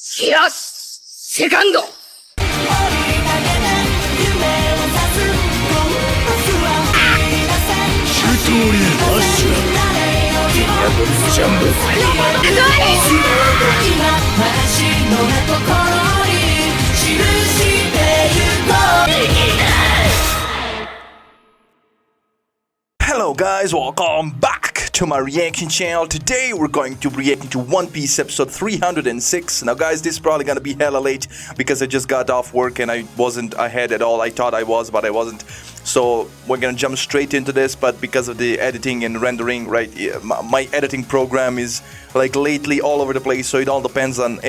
いや、セカンド。シュートリーラッシュジャンプ Hello guys, welcome back to my reaction channel. Today we're going to react to One Piece episode 306. Now guys, this is probably gonna be hella late because I just got off work and I wasn't ahead at all. I thought I was, but I wasn't. So we're gonna jump straight into this, but because of the editing and rendering, right, my editing program is like lately all over the place, so it all depends on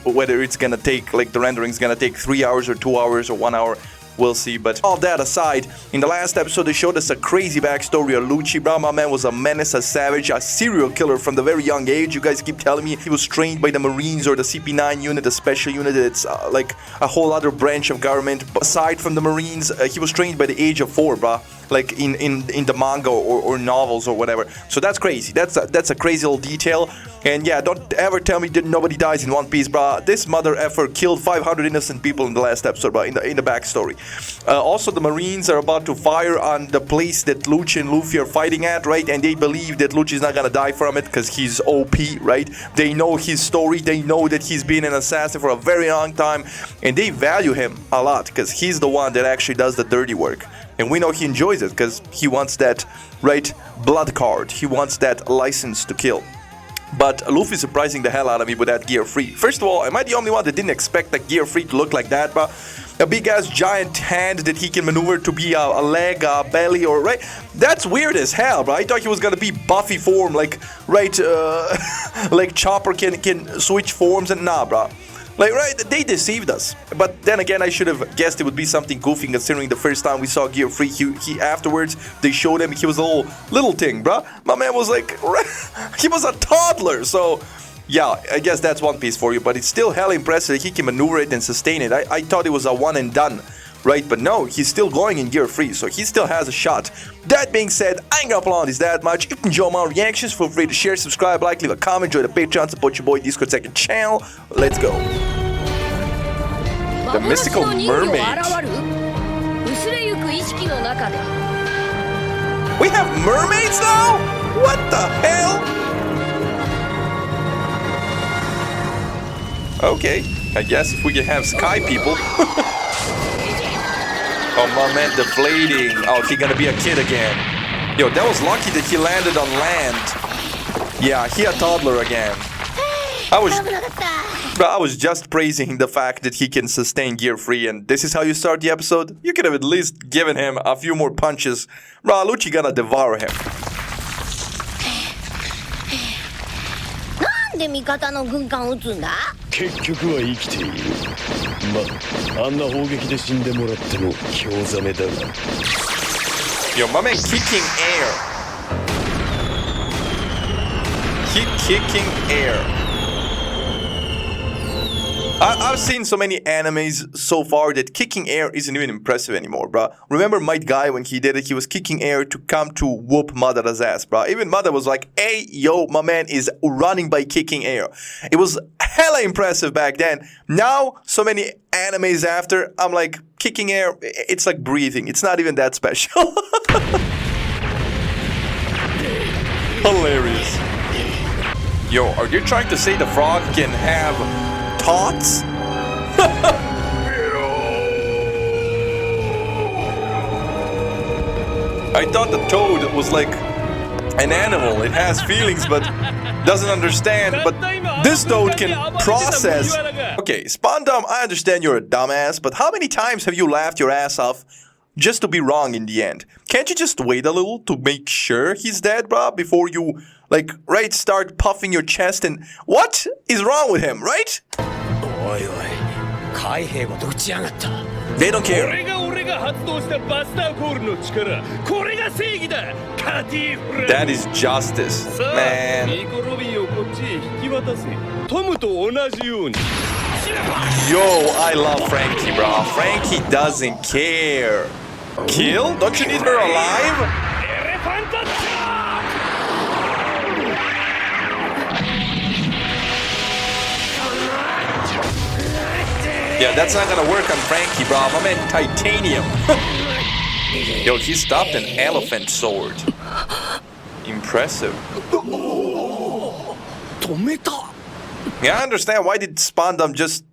whether it's gonna take, like the rendering is gonna take 3 hours or 2 hours or 1 hour. We'll see, but all that aside, in the last episode they showed us a crazy backstory of Lucci. Bro, my man was a menace, a savage, a serial killer from the very young age. You guys keep telling me he was trained by the Marines or the CP9 unit, the special unit. It's like a whole other branch of government. But aside from the Marines, he was trained by the age of 4, bro. Like in the manga or novels or whatever. So that's crazy. That's a crazy little detail. And yeah, don't ever tell me that nobody dies in One Piece, bro. This mother effer killed 500 innocent people in the last episode, bro, in the backstory. Also, the Marines are about to fire on the place that Lucci and Luffy are fighting at, right? And they believe that Lucci is not gonna die from it because he's OP, right? They know his story. They know that he's been an assassin for a very long time. And they value him a lot because he's the one that actually does the dirty work. And we know he enjoys it because he wants that, right, blood card. He wants that license to kill. But Luffy surprising the hell out of me with that gear free. First of all, am I the only one that didn't expect that gear free to look like that, bro? A big ass giant hand that he can maneuver to be a leg, a belly, or right? That's weird as hell, bro. I thought he was gonna be Buffy form, like right, like Chopper can switch forms, and nah, bro. Like, right, they deceived us. But then again, I should have guessed it would be something goofy considering the first time we saw Gear Free, he afterwards, they showed him, he was a little thing, bruh. My man was like, he was a toddler, so... Yeah, I guess that's One Piece for you, but it's still hella impressive. He can maneuver it and sustain it. I thought it was a one and done, right? But no, he's still going in Gear Free, so he still has a shot. That being said, I ain't gonna applaud this that much. If you enjoy my reactions, feel free to share, subscribe, like, leave a comment, join the Patreon, support your boy Discord second channel. Let's go. The mystical mermaid. We have mermaids now? What the hell? Okay, I guess if we can have sky people. Oh, my man deflating. Oh, he gonna be a kid again. Yo, that was lucky that he landed on land. Yeah, he a toddler again. I was just praising the fact that he can sustain gear free, and this is how you start the episode? You could have at least given him a few more punches. Bro, Lucci gonna devour him. で味方の軍艦を撃つんだ結局は生きているまあんな砲撃で死んでもらっても興ざめだが Yo, my man kicking air. Kicking air. I've seen so many animes so far that kicking air isn't even impressive anymore, bruh. Remember Might Guy when he did it? He was kicking air to come to whoop Madara's ass, bruh. Even Madara was like, hey, yo, my man is running by kicking air. It was hella impressive back then. Now, so many animes after, I'm like, kicking air, it's like breathing. It's not even that special. Hilarious. Yo, are you trying to say the frog can have... thoughts? I thought the toad was like an animal. It has feelings but doesn't understand. But this toad can process. Okay, Spondom, I understand you're a dumbass, but how many times have you laughed your ass off just to be wrong in the end? Can't you just wait a little to make sure he's dead, bro, before you, like, right, start puffing your chest and... What is wrong with him, right? They don't care. That is justice, man. Yo, I love Frankie, bro. Frankie doesn't care. Kill? Don't you need her alive? Yeah, that's not gonna work on Frankie, bro. My man, titanium. Yo, he stopped an elephant sword. Impressive. Yeah, I understand. Why did Spandam just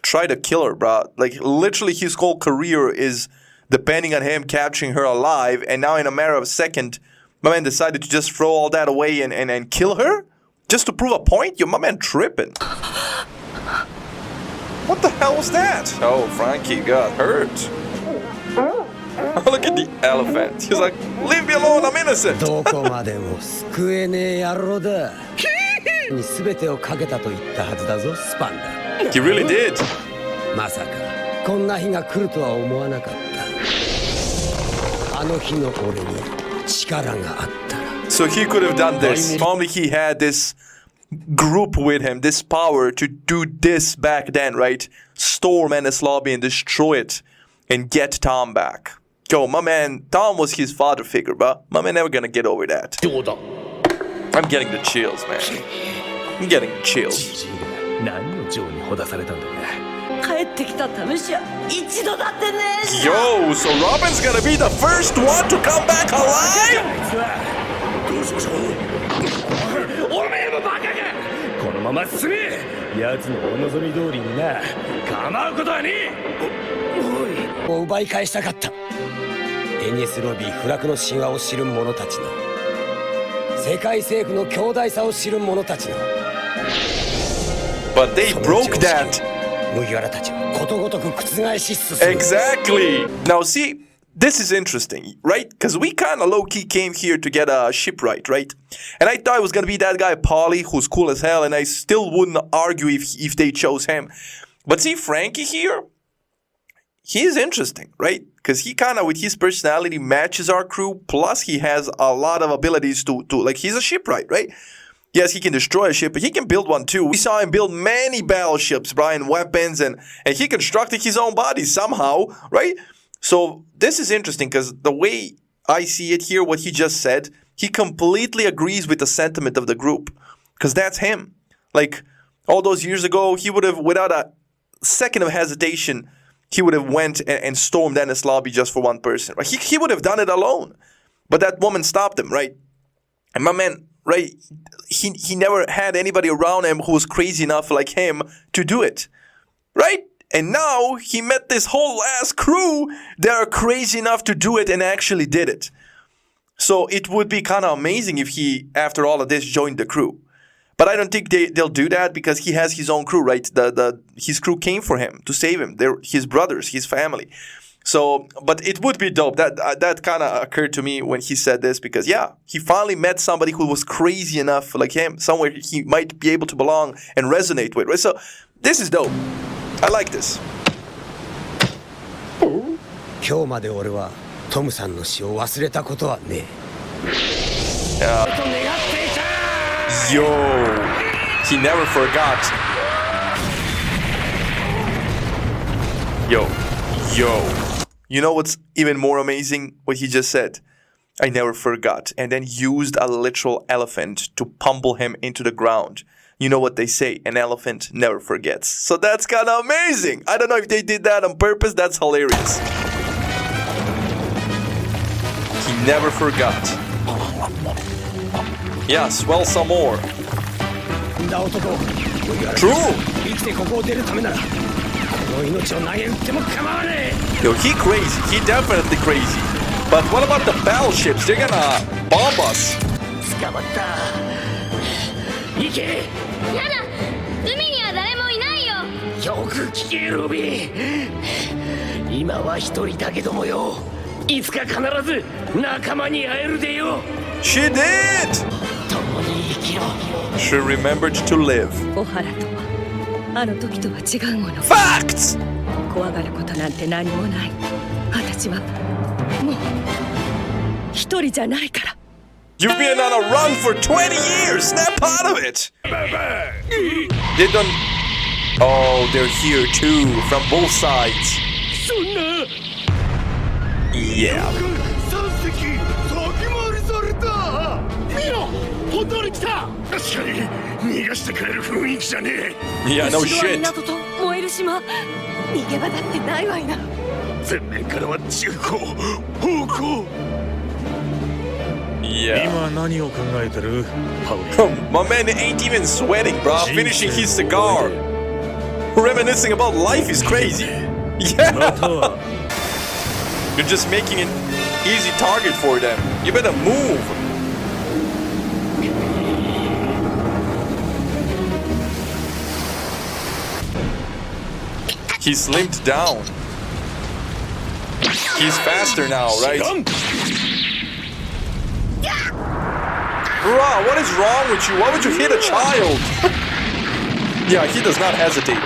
try to kill her, bro? Like, literally, his whole career is depending on him capturing her alive, and now in a matter of a second, my man decided to just throw all that away and kill her? Just to prove a point? Yo, my man tripping. What the hell was that? Oh, Frankie got hurt. Look at the elephant. He's like, leave me alone, I'm innocent. He really did. So he could have done this. If only he had this group with him, this power to do this back then, right? Storm Ennis Lobby and destroy it and get Tom back. Yo, my man, Tom was his father figure, bro. My man never gonna get over that. I'm getting the chills, man. I'm getting the chills. Yo, so Robin's gonna be the first one to come back alive? But they broke that. Exactly. Now see, this is interesting, right? Because we kind of low-key came here to get a shipwright, right? And I thought it was going to be that guy, Polly, who's cool as hell, and I still wouldn't argue if they chose him. But see, Frankie here, he's interesting, right? Because he kind of, with his personality, matches our crew, plus he has a lot of abilities to like, he's a shipwright, right? Yes, he can destroy a ship, but he can build one too. We saw him build many battleships, Brian, weapons, and he constructed his own body somehow, right? So this is interesting because the way I see it here, what he just said, he completely agrees with the sentiment of the group. Because that's him. Like, all those years ago, he would have, without a second of hesitation, he would have went and stormed Ennis Lobby just for one person. Right? He would have done it alone. But that woman stopped him, right? And my man, right, he never had anybody around him who was crazy enough like him to do it. Right? And now he met this whole ass crew that are crazy enough to do it and actually did it. So it would be kind of amazing if he, after all of this, joined the crew. But I don't think they'll do that because he has his own crew, right? His crew came for him to save him. They're his brothers, his family. So, but it would be dope. That kind of occurred to me when he said this because, yeah, he finally met somebody who was crazy enough like him, somewhere he might be able to belong and resonate with, right? So this is dope. I like this. Yo, he never forgot. Yo. You know what's even more amazing? What he just said. I never forgot. And then used a literal elephant to pummel him into the ground. You know what they say, an elephant never forgets. So that's kind of amazing. I don't know if they did that on purpose. That's hilarious. He never forgot. Yeah, swell some more. True. Yo, he crazy. He definitely crazy. But what about the battleships? They're gonna bomb us. She did! She remembered to live. Facts! You've been on a run for 20 years! Snap out of it! They don't... Oh, they're here too, from both sides. Yeah. Yeah, no shit. 島逃げ場だってないわいな。前面からは中方方向 Yeah. 今何を考えてるパウリ My man ain't even sweating, bro. Finishing his cigar. Reminiscing about life is crazy. また Yeah. は You're just making an easy target for them. You better move. He slimmed down. He's faster now, right? Bro, what is wrong with you? Why would you hit a child? Yeah, he does not hesitate.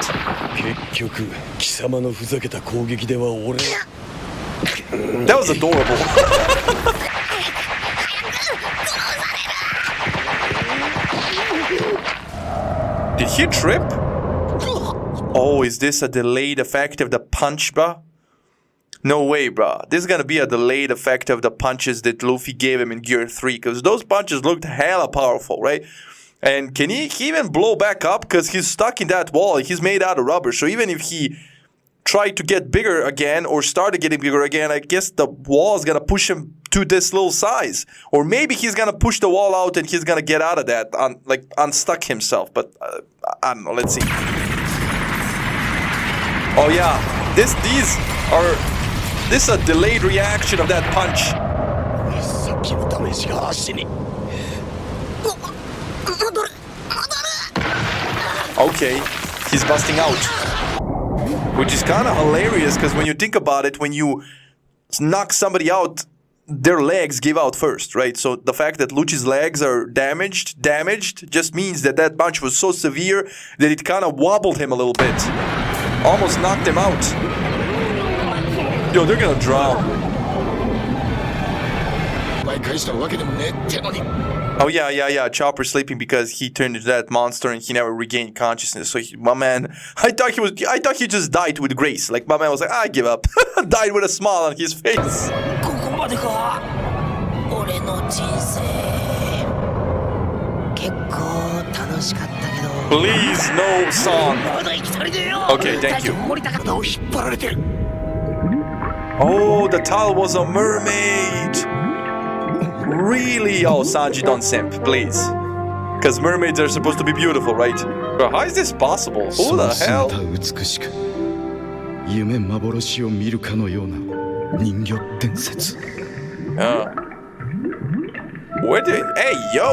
結局貴様のふざけた攻撃では俺 That was adorable. Did he trip? Oh, is this a delayed effect of the punch, bruh? No way, bruh. This is gonna be a delayed effect of the punches that Luffy gave him in Gear 3, because those punches looked hella powerful, right? And can he even blow back up? Because he's stuck in that wall. He's made out of rubber. So even if he tried to get bigger again or started getting bigger again, I guess the wall is going to push him to this little size. Or maybe he's going to push the wall out and he's going to get out of that, unstuck himself. But I don't know. Let's see. Oh, yeah. This is a delayed reaction of that punch. さっきのダメージが足に Okay, he's busting out. Which is kind of hilarious because when you think about it, when you knock somebody out, their legs give out first, right? So the fact that Lucci's legs are damaged just means that that punch was so severe that it kind of wobbled him a little bit. Almost knocked him out. Yo, they're gonna drown. Oh yeah. Chopper sleeping because he turned into that monster and he never regained consciousness. So my man, I thought he just died with grace. Like my man was like, I give up. Died with a smile on his face. ここまでか。俺の人生結構楽しかったけど。 Please, no song. まだ生き足りねえよ。 Okay, thank you. 森高田を引っ張られてる。 Oh, the towel was a mermaid. Really? Oh, Sanji, don't simp, please. Because mermaids are supposed to be beautiful, right? Bro, how is this possible? Who the hell? 美しく夢幻を見るかのような人魚伝説 Where did... Hey, yo!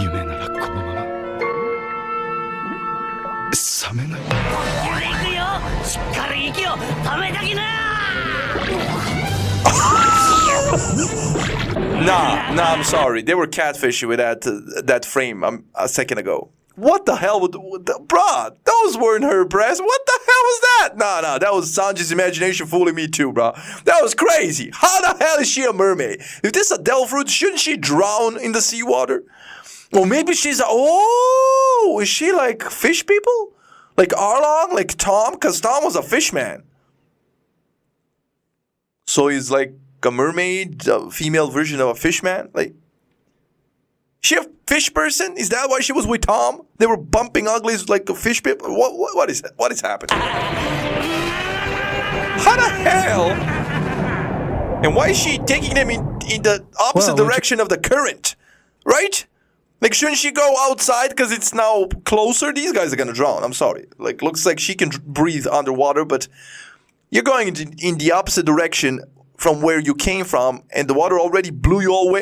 夢ならこのまま覚めない 行くよ。しっかり息を止めときな。 Nah, I'm sorry. They were catfishing with that frame a second ago. What the hell bruh, those weren't her breasts. What the hell was that? Nah, that was Sanji's imagination fooling me too, bruh. That was crazy. How the hell is she a mermaid? If this is a Delph, shouldn't she drown in the seawater? Or maybe she's is she like fish people? Like Arlong? Like Tom? Because Tom was a fish man. So he's like a mermaid, a female version of a fish man? Like, she a fish person? Is that why she was with Tom? They were bumping uglies like a fish people? What is that? What is happening? How the hell? And why is she taking them in the opposite direction of the current? Right? Like, shouldn't she go outside because it's now closer? These guys are gonna drown. I'm sorry. Like, looks like she can breathe underwater, but you're going in the opposite direction from where you came from, and the water already blew you all the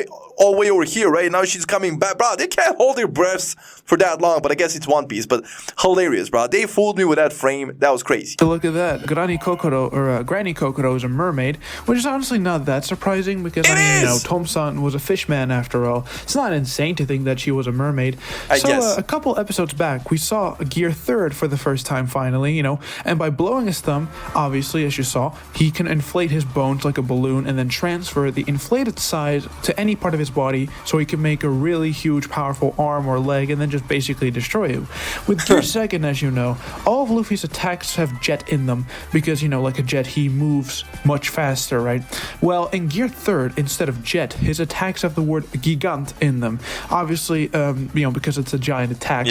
way over here, right? Now she's coming back. Bro, they can't hold their breaths for that long, but I guess it's One Piece. But hilarious, bro. They fooled me with that frame. That was crazy. So look at that. Granny Kokoro is a mermaid, which is honestly not that surprising because, Tom-san was a fishman after all. It's not insane to think that she was a mermaid. I guess. A couple episodes back, we saw Gear 3rd for the first time finally, and by blowing his thumb, obviously, as you saw, he can inflate his bones like a balloon and then transfer the inflated size to any part of his his body so he can make a really huge, powerful arm or leg and then just basically destroy you. With Gear 2nd, as you know, all of Luffy's attacks have jet in them because, you know, like a jet, he moves much faster, right? Well, in Gear 3rd, instead of jet, his attacks have the word gigant in them. Obviously, you know, because it's a giant attack.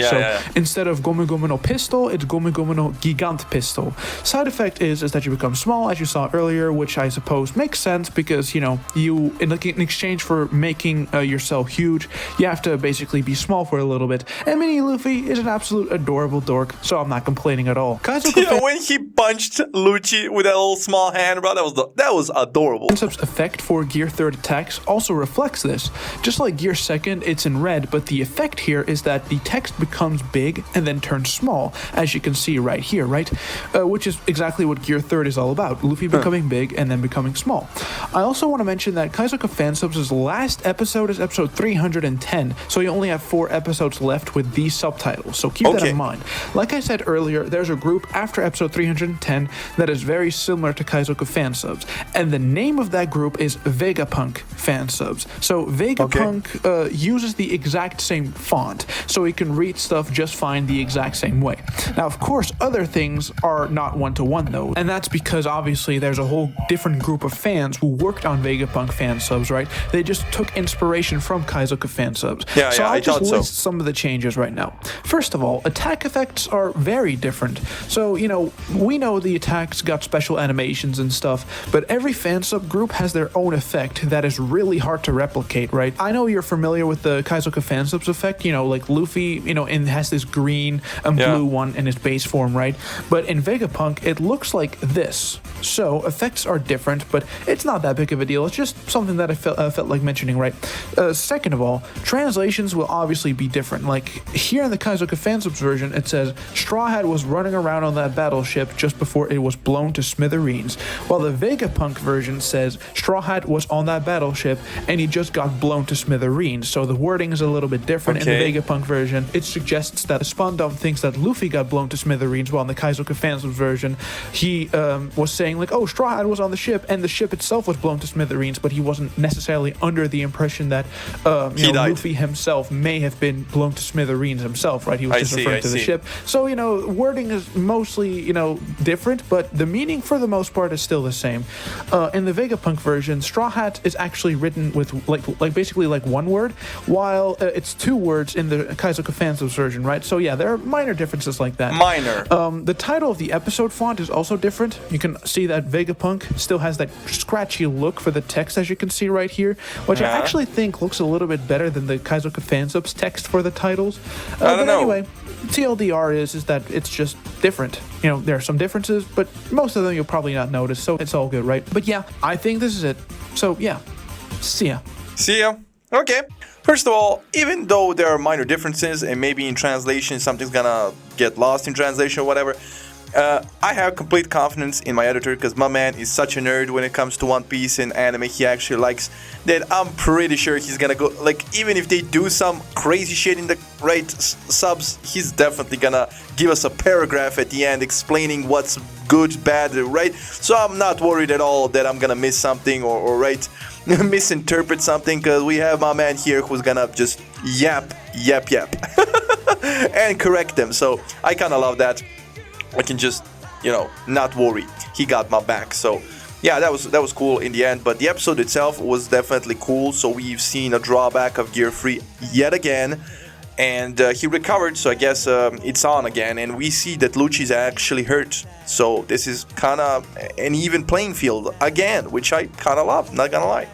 Instead of Gomu Gomu no pistol, it's Gomu Gomu no gigant pistol. Side effect is that you become small, as you saw earlier, which I suppose makes sense because, you know, you in exchange for making yourself huge, you have to basically be small for a little bit. And Mini Luffy is an absolute adorable dork, so I'm not complaining at all. When he punched Lucci with that little small hand, bro, that was adorable. Concept's effect for Gear 3rd attacks also reflects this. Just like Gear 2nd, it's in red, but the effect here is that the text becomes big and then turns small, as you can see right here, right? Which is exactly what Gear 3rd is all about. Luffy becoming big and then becoming small. I also want to mention that Kaizoku Fansubs' last episode is episode 310, so you only have 4 episodes left with these subtitles, so keep that in mind. Like I said earlier, there's a group after episode 310 that is very similar to Kaizoku Fansubs, and the name of that group is Vegapunk Fansubs. So Vegapunk uses the exact same font, so he can read stuff just fine the exact same way. Now, of course, other things are not one-to-one though, and that's because obviously there's a whole different group of fans who worked on Vegapunk Fansubs, right? They just took inspiration from Kaizoku Fansubs. So I'll just list some of the changes right now. First of all, attack effects are very different. So, you know, we know the attacks got special animations and stuff, but every fansub group has their own effect that is really hard to replicate, right? I know you're familiar with the Kaizoku Fansubs effect, you know, like Luffy, you know, and has this green and blue one in his base form, right? But in Vegapunk, it looks like this. So effects are different, but it's not that big of a deal. It's just something that I felt like mentioning, right? Second of all, translations will obviously be different. Like here in the Kaizoku Fansubs version, it says Straw Hat was running around on that battleship just before it was blown to smithereens, while the Vegapunk version says Straw Hat was on that battleship and he just got blown to smithereens. So the wording is a little bit different. In the Vegapunk version, it suggests that SponDom thinks that Luffy got blown to smithereens, while in the Kaizoku Fansubs version, he was saying like, oh, Straw Hat was on the ship and the ship itself was blown to smithereens, but he wasn't necessarily under the impression that you know, Luffy himself may have been blown to smithereens himself, right? He was just referring to the ship. So, you know, wording is mostly, you know, different, but the meaning for the most part is still the same. In the Vegapunk version, Straw Hat is actually written with like basically like one word, while it's 2 words in the Kaizoku Fansubs version, right? So yeah, there are minor differences like that. The title of the episode font is also different. You can see that Vegapunk still has that scratchy look for the text, as you can see right here, which I actually think looks a little bit better than the Kaizoku Fansubs text for the titles. But anyway, TLDR is that it's just different. You know, there are some differences, but most of them you'll probably not notice, so it's all good, right? But yeah, I think this is it. So yeah, see ya. See ya. Okay. First of all, even though there are minor differences and maybe in translation something's gonna get lost in translation or whatever, I have complete confidence in my editor because my man is such a nerd when it comes to One Piece and anime he actually likes, that I'm pretty sure he's gonna go, like, even if they do some crazy shit in the right subs, he's definitely gonna give us a paragraph at the end explaining what's good, bad, right? So I'm not worried at all that I'm gonna miss something or right, misinterpret something, because we have my man here who's gonna just yap and correct them. So I kind of love that. I can just, you know, not worry. He got my back. So yeah, that was cool in the end. But the episode itself was definitely cool. So we've seen a drawback of Gear 3 yet again. And he recovered, so I guess it's on again. And we see that Lucci's actually hurt. So this is kind of an even playing field again, which I kind of love, not gonna lie.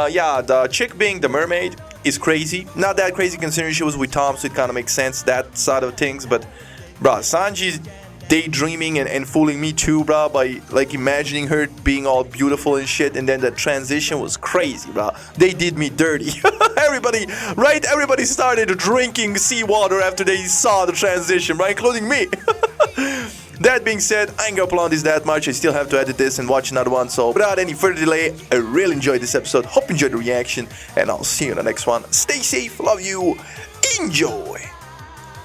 Yeah, the chick being the mermaid is crazy. Not that crazy considering she was with Tom, so it kind of makes sense, that side of things. But, bruh, Sanji's daydreaming and fooling me too, bro, by like imagining her being all beautiful and shit, and then the transition was crazy, bro. They did me dirty. Everybody started drinking seawater after they saw the transition, right, including me. That being said, I ain't gonna prolong this that much. I still have to edit this and watch another one, so without any further delay, I really enjoyed this episode. Hope you enjoyed the reaction, and I'll see you in the next one. Stay safe, love you, enjoy,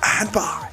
and bye.